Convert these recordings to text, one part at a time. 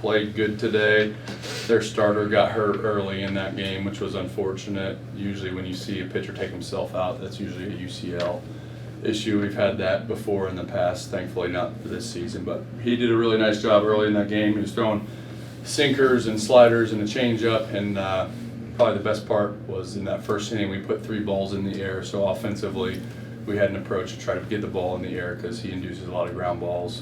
played good today. Their starter got hurt early in that game, which was unfortunate. Usually when you see a pitcher take himself out, that's usually a UCL issue. We've had that before in the past, thankfully not for this season, but he did a really nice job early in that game. He was throwing sinkers and sliders and a changeup, and probably the best part was in that first inning we put 3 balls in the air, so offensively we had an approach to try to get the ball in the air because he induces a lot of ground balls.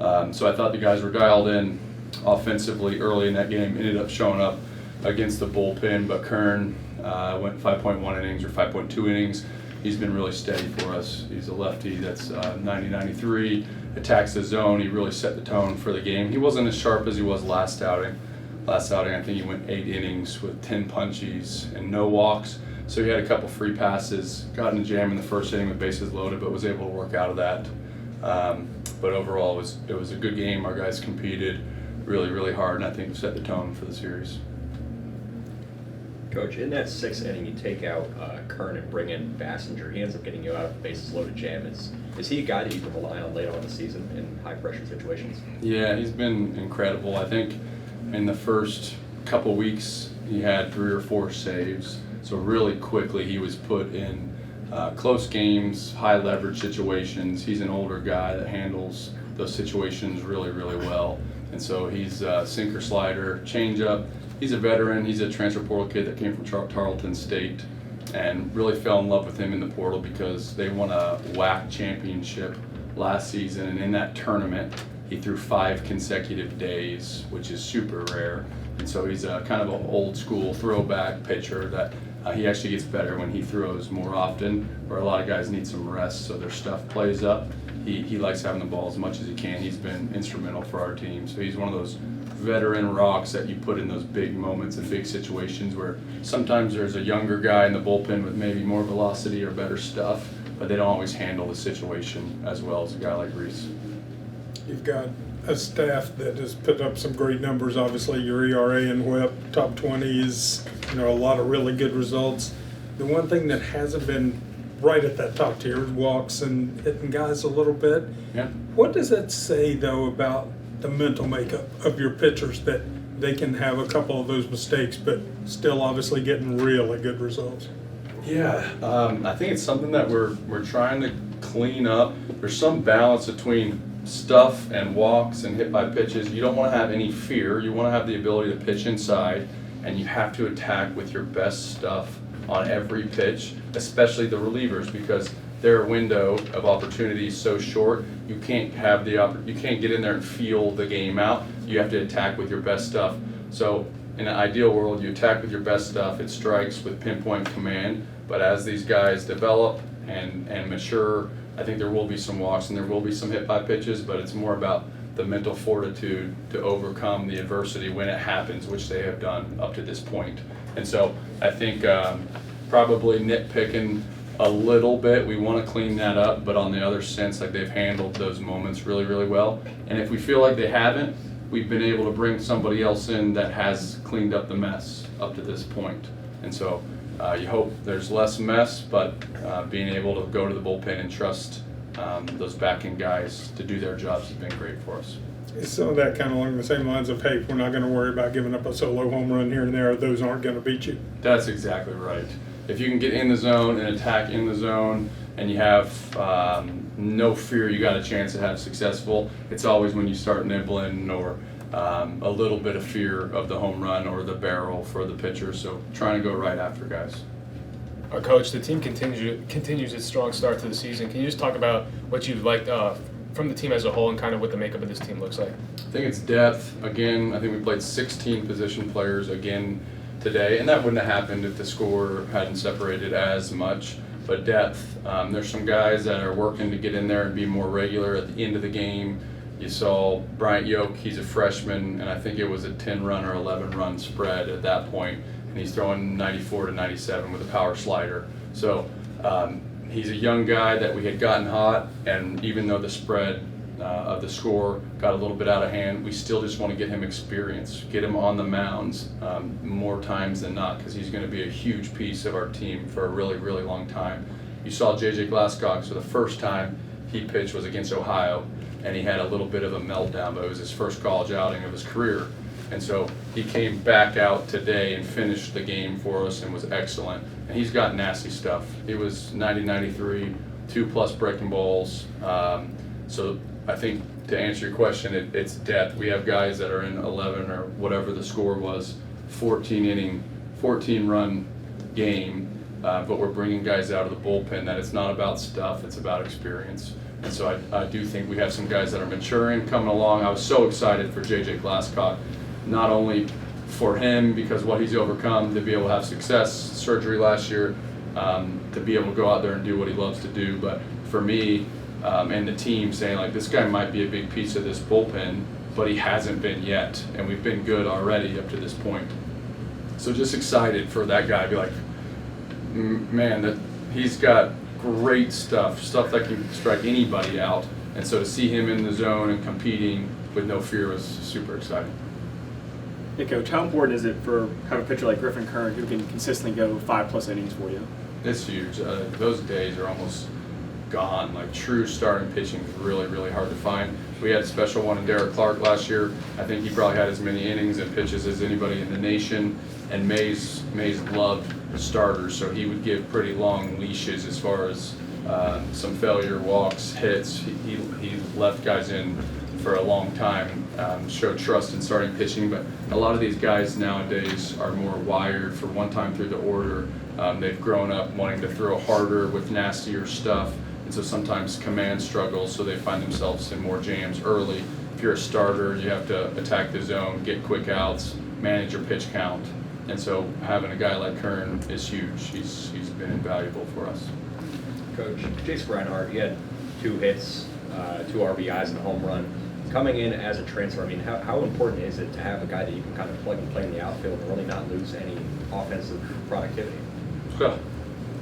So I thought the guys were dialed in offensively early in that game, ended up showing up against the bullpen, but Kern went 5.1 innings or 5.2 innings. He's been really steady for us. He's a lefty that's 90-93, attacks the zone. He really set the tone for the game. He wasn't as sharp as he was last outing. Last outing, I think he went 8 innings with 10 punchies and no walks. So he had a couple free passes, got in a jam in the first inning with bases loaded, but was able to work out of that. But overall, it was a good game. Our guys competed really, really hard, and I think set the tone for the series. Coach, in that 6th inning, you take out Kern and bring in Bassinger. He ends up getting you out of the bases loaded jam. Is he a guy that you can rely on late on in the season in high pressure situations? Yeah, he's been incredible. I think in the first couple weeks, he had 3 or 4 saves. So really quickly, he was put in close games, high leverage situations. He's an older guy that handles those situations really, really well. And so he's sinker, slider, changeup. He's a veteran. He's a transfer portal kid that came from Tarleton State, and really fell in love with him in the portal because they won a WAC championship last season, and in that tournament he threw 5 consecutive days, which is super rare. And so he's a kind of an old school throwback pitcher that he actually gets better when he throws more often, where a lot of guys need some rest so their stuff plays up. He likes having the ball as much as he can. He's been instrumental for our team. So he's one of those veteran rocks that you put in those big moments and big situations where sometimes there's a younger guy in the bullpen with maybe more velocity or better stuff, but they don't always handle the situation as well as a guy like Reese. You've got a staff that has put up some great numbers. Obviously, your ERA and WHIP, top 20s, a lot of really good results. The one thing that hasn't been right at that top tier is walks and hitting guys a little bit. Yeah. What does that say, though, about the mental makeup of your pitchers, that they can have a couple of those mistakes but still obviously getting really good results? Yeah, I think it's something that we're trying to clean up. There's some balance between stuff and walks and hit by pitches. You don't want to have any fear. You want to have the ability to pitch inside, and you have to attack with your best stuff on every pitch, especially the relievers, because their window of opportunity is so short. You can't have you can't get in there and feel the game out. You have to attack with your best stuff. So in an ideal world, you attack with your best stuff. It strikes with pinpoint command. But as these guys develop and mature, I think there will be some walks and there will be some hit by pitches, but it's more about the mental fortitude to overcome the adversity when it happens, which they have done up to this point. And so I think probably nitpicking a little bit. We want to clean that up, but on the other sense, like, they've handled those moments really, really well. And if we feel like they haven't, we've been able to bring somebody else in that has cleaned up the mess up to this point. And so you hope there's less mess, but being able to go to the bullpen and trust those backing guys to do their jobs has been great for us. Is some of that kind of along the same lines of, hey, we're not going to worry about giving up a solo home run here and there, those aren't going to beat you? That's exactly right. If you can get in the zone and attack in the zone and you have no fear you got a chance to have successful, it's always when you start nibbling or a little bit of fear of the home run or the barrel for the pitcher. So trying to go right after guys. Coach, the team continues its strong start to the season. Can you just talk about what you've liked from the team as a whole and kind of what the makeup of this team looks like? I think it's depth. Again, I think we played 16 position players again today, and that wouldn't have happened if the score hadn't separated as much. But depth, there's some guys that are working to get in there and be more regular at the end of the game. You saw Bryant Yoke, he's a freshman, and I think it was a 10-run or 11-run spread at that point, and he's throwing 94 to 97 with a power slider. So he's a young guy that we had gotten hot, and even though the spread of the score got a little bit out of hand, we still just want to get him experience, get him on the mounds more times than not, because he's going to be a huge piece of our team for a really, really long time. You saw J.J. Glasscock, so the first time he pitched was against Ohio. and he had a little bit of a meltdown, but it was his first college outing of his career. And so he came back out today and finished the game for us and was excellent. And he's got nasty stuff. He was 90-93, 2+ breaking balls. So I think to answer your question, it's depth. We have guys that are in 11 or whatever the score was, 14-run game, but we're bringing guys out of the bullpen that it's not about stuff, it's about experience. And so I do think we have some guys that are maturing, coming along. I was so excited for J.J. Glasscock, not only for him because what he's overcome, to be able to have success, surgery last year, to be able to go out there and do what he loves to do, but for me and the team saying, like, this guy might be a big piece of this bullpen, but he hasn't been yet, and we've been good already up to this point. So just excited for that guy to be like, man, that he's got great stuff that can strike anybody out. And so to see him in the zone and competing with no fear was super exciting. Hey, Coach, how important is it for have a pitcher like Griffin Kern who can consistently go 5+ innings for you? It's huge. Those days are almost gone. Like, true starting pitching is really, really hard to find. We had a special one in Derek Clark last year. I think he probably had as many innings and pitches as anybody in the nation. And Mays loved starters, so he would give pretty long leashes as far as some failure, walks, hits. He left guys in for a long time, showed trust in starting pitching. But a lot of these guys nowadays are more wired for one time through the order. They've grown up wanting to throw harder with nastier stuff. And so sometimes command struggles, so they find themselves in more jams early. If you're a starter, you have to attack the zone, get quick outs, manage your pitch count. And so having a guy like Kern is huge. He's been invaluable for us. Coach, Jason Reinhardt, you had 2 hits, 2 RBIs and a home run. Coming in as a transfer, I mean, how important is it to have a guy that you can kind of plug and play in the outfield and really not lose any offensive productivity? Well,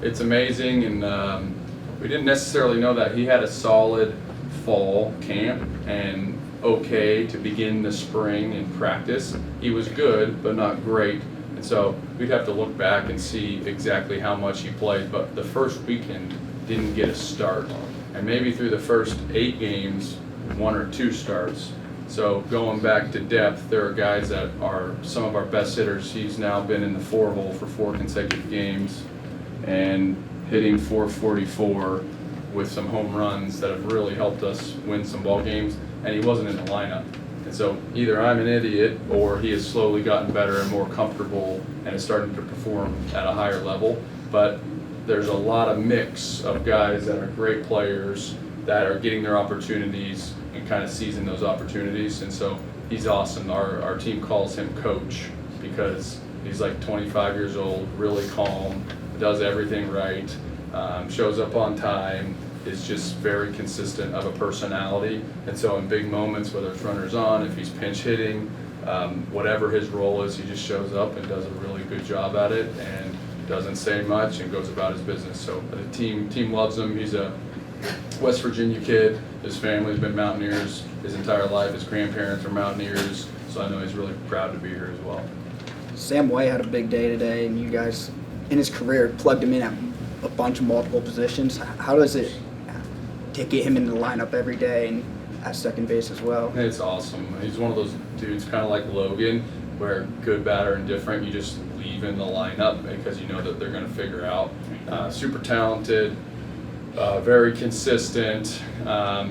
it's amazing, and we didn't necessarily know that. He had a solid fall camp and okay to begin the spring in practice. He was good, but not great. And so we'd have to look back and see exactly how much he played, but the first weekend didn't get a start. And maybe through the first 8 games, 1 or 2 starts. So going back to depth, there are guys that are some of our best hitters. He's now been in the 4-hole for 4 consecutive games and hitting .444 with some home runs that have really helped us win some ball games, and he wasn't in the lineup. And so either I'm an idiot or he has slowly gotten better and more comfortable and is starting to perform at a higher level. But there's a lot of mix of guys that are great players that are getting their opportunities and kind of seizing those opportunities. And so he's awesome. Our team calls him Coach because he's like 25 years old, really calm, does everything right, shows up on time, is just very consistent of a personality. And so in big moments, whether it's runners on, if he's pinch hitting, whatever his role is, he just shows up and does a really good job at it and doesn't say much and goes about his business. So the team loves him. He's a West Virginia kid. His family's been Mountaineers his entire life. His grandparents are Mountaineers, so I know he's really proud to be here as well. Sam White had a big day today, and you guys, in his career, plugged him in at a bunch of multiple positions. How does it to get him into the lineup every day and at second base as well? It's awesome. He's one of those dudes, kind of like Logan, where good, bad, or indifferent, you just leave in the lineup because you know that they're going to figure out. Super talented, very consistent, the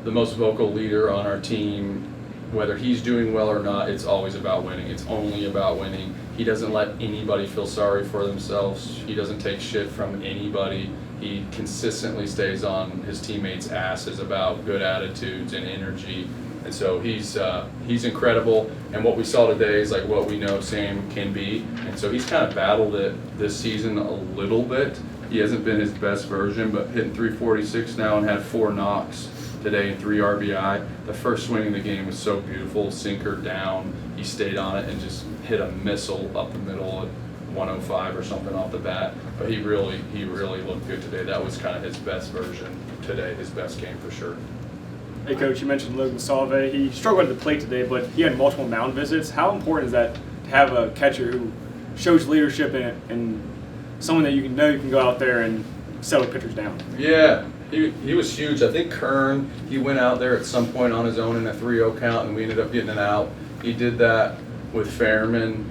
most vocal leader on our team. Whether he's doing well or not, it's always about winning. It's only about winning. He doesn't let anybody feel sorry for themselves. He doesn't take shit from anybody. He consistently stays on his teammates' asses about good attitudes and energy. And so he's incredible. And what we saw today is like what we know Sam can be. And so he's kind of battled it this season a little bit. He hasn't been his best version, but hitting .346 now and had 4 knocks today and 3 RBI. The first swing in the game was so beautiful, sinker down. He stayed on it and just hit a missile up the middle at 105 or something off the bat. But he really looked good today. That was kind of his best version today, his best game for sure. Hey, Coach, you mentioned Logan Salve. He struggled at the plate today, but he had multiple mound visits. How important is that to have a catcher who shows leadership and someone that you can go out there and settle pitchers down? Yeah, He was huge. I think Kern, he went out there at some point on his own in a 3-0 count, and we ended up getting it out. He did that with Fairman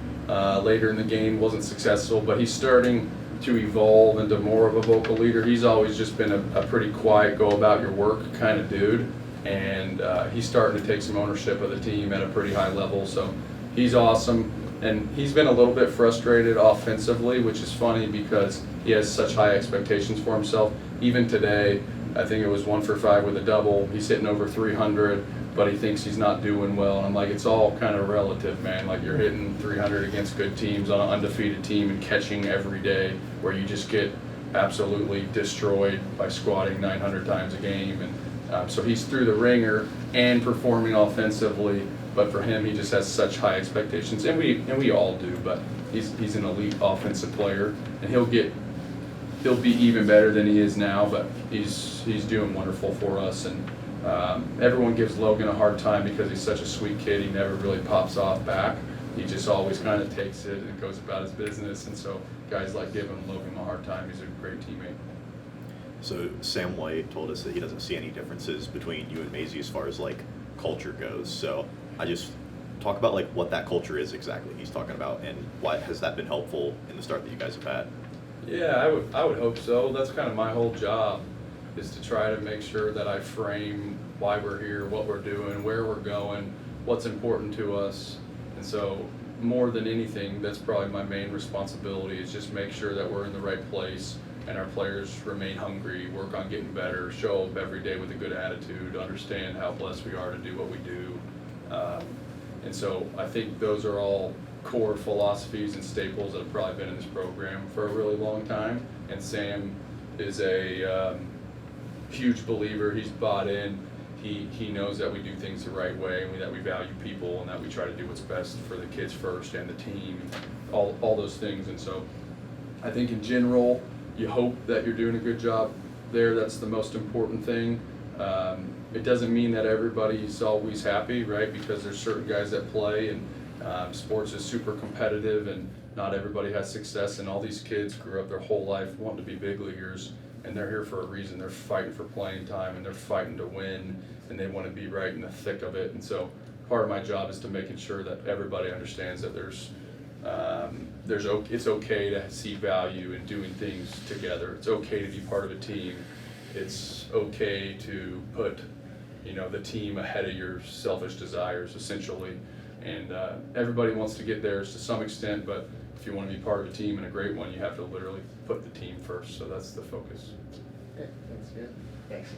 later in the game, wasn't successful, but he's starting to evolve into more of a vocal leader. He's always just been a pretty quiet, go about your work kind of dude, and he's starting to take some ownership of the team at a pretty high level, so he's awesome. And he's been a little bit frustrated offensively, which is funny because he has such high expectations for himself. Even today, I think it was 1 for 5 with a double. He's hitting over 300, but he thinks he's not doing well. And I'm like, it's all kind of relative, man. Like, you're hitting 300 against good teams on an undefeated team and catching every day, where you just get absolutely destroyed by squatting 900 times a game. And so he's through the ringer and performing offensively. But for him, he just has such high expectations, and we all do. But he's an elite offensive player, and he'll be even better than he is now. But he's doing wonderful for us, and everyone gives Logan a hard time because he's such a sweet kid. He never really pops off back. He just always kind of takes it and goes about his business. And so guys like giving Logan a hard time. He's a great teammate. So Sam White told us that he doesn't see any differences between you and Maisie as far as like culture goes. So I just talk about like what that culture is exactly he's talking about, and why has that been helpful in the start that you guys have had? Yeah, I would hope so. That's kind of my whole job, is to try to make sure that I frame why we're here, what we're doing, where we're going, what's important to us. And so more than anything, that's probably my main responsibility, is just make sure that we're in the right place and our players remain hungry, work on getting better, show up every day with a good attitude, understand how blessed we are to do what we do. And so I think those are all core philosophies and staples that have probably been in this program for a really long time. And Sam is a huge believer. He's bought in. He knows that we do things the right way, and that we value people, and that we try to do what's best for the kids first and the team, all those things. And so I think in general, you hope that you're doing a good job there. That's the most important thing. It doesn't mean that everybody's always happy, right? Because there's certain guys that play, and sports is super competitive, and not everybody has success. And all these kids grew up their whole life wanting to be big leaguers, and they're here for a reason. They're fighting for playing time, and they're fighting to win, and they want to be right in the thick of it. And so part of my job is to making sure that everybody understands that it's okay to see value in doing things together. It's okay to be part of a team. It's okay to put the team ahead of your selfish desires, essentially. And everybody wants to get theirs to some extent, but if you want to be part of a team and a great one, you have to literally put the team first. So that's the focus. Okay, that's good. Thanks.